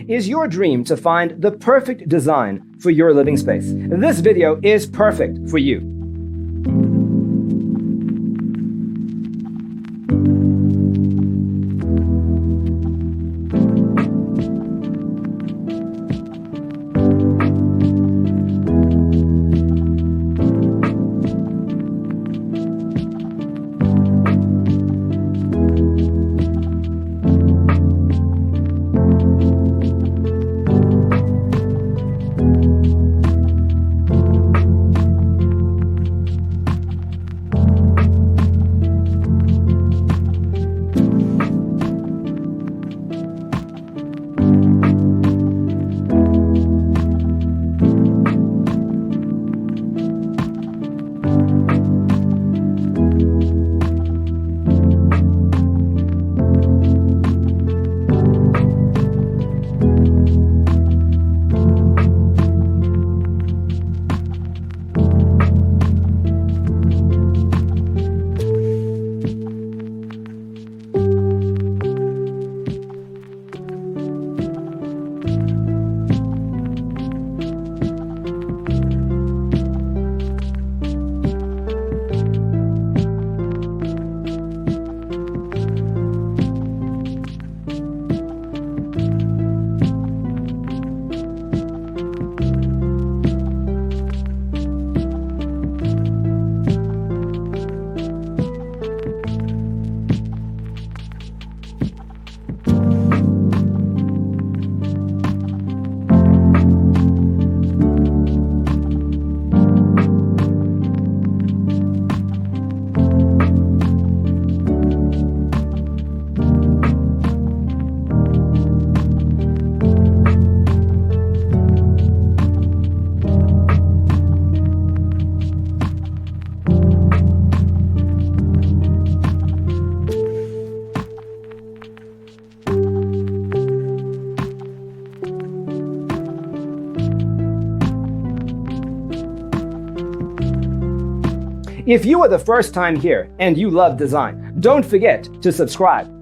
Is your dream to find the perfect design for your living space? This video is perfect for you. If you are the first time here and you love design, don't forget to subscribe.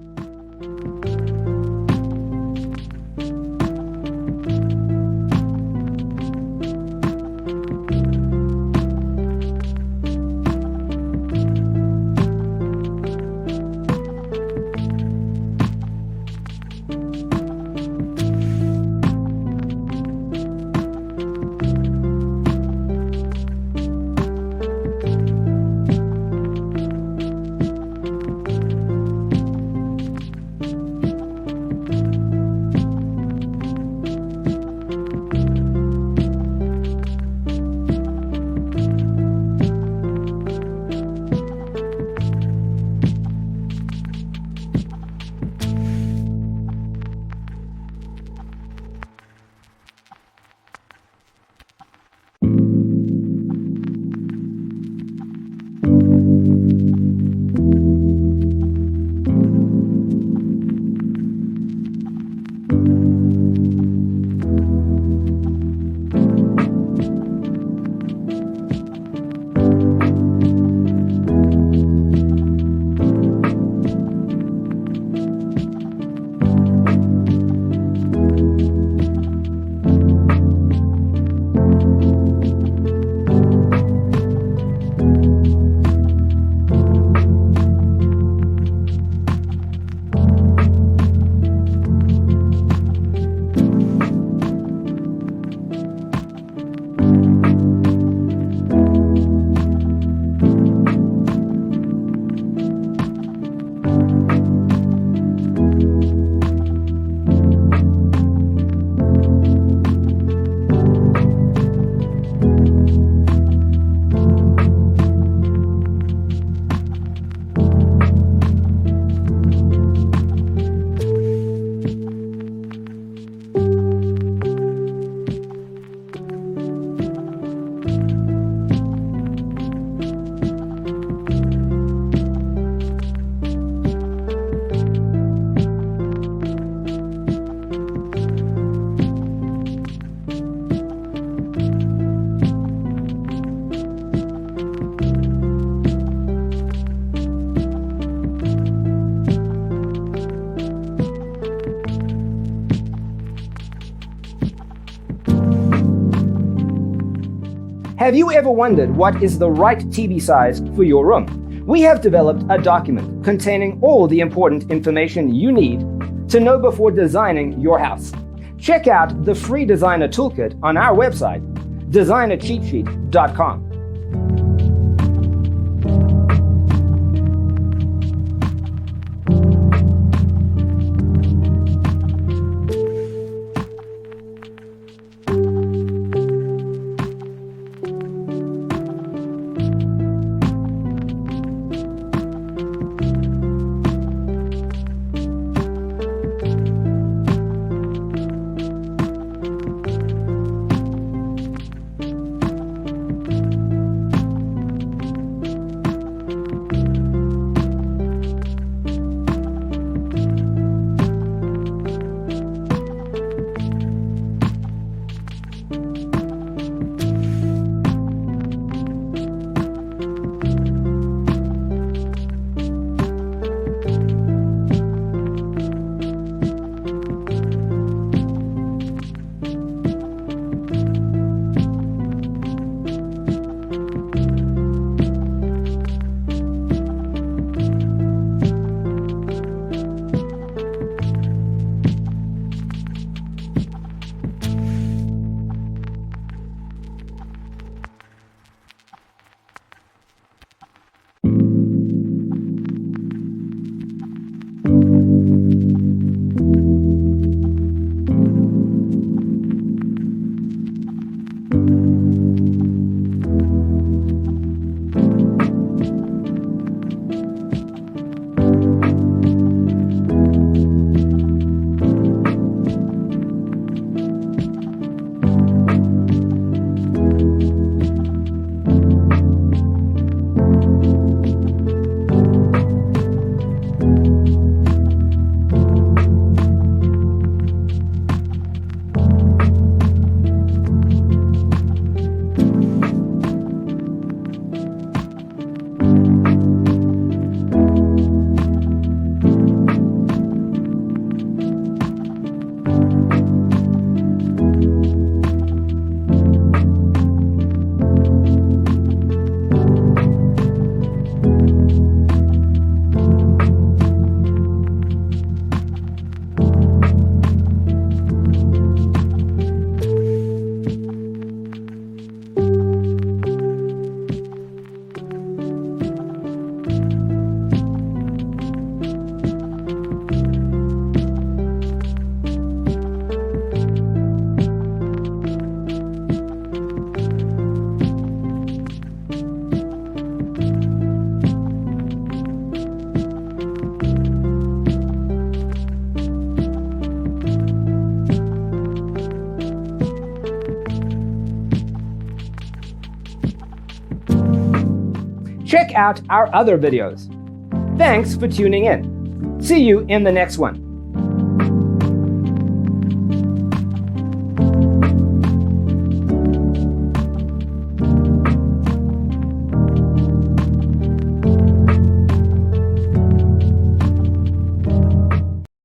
Have you ever wondered what is the right TV size for your room? We have developed a document containing all the important information you need to know before designing your house. Check out the free designer toolkit on our website, designercheatsheet.com. Check out our other videos. Thanks for tuning in. See you in the next one.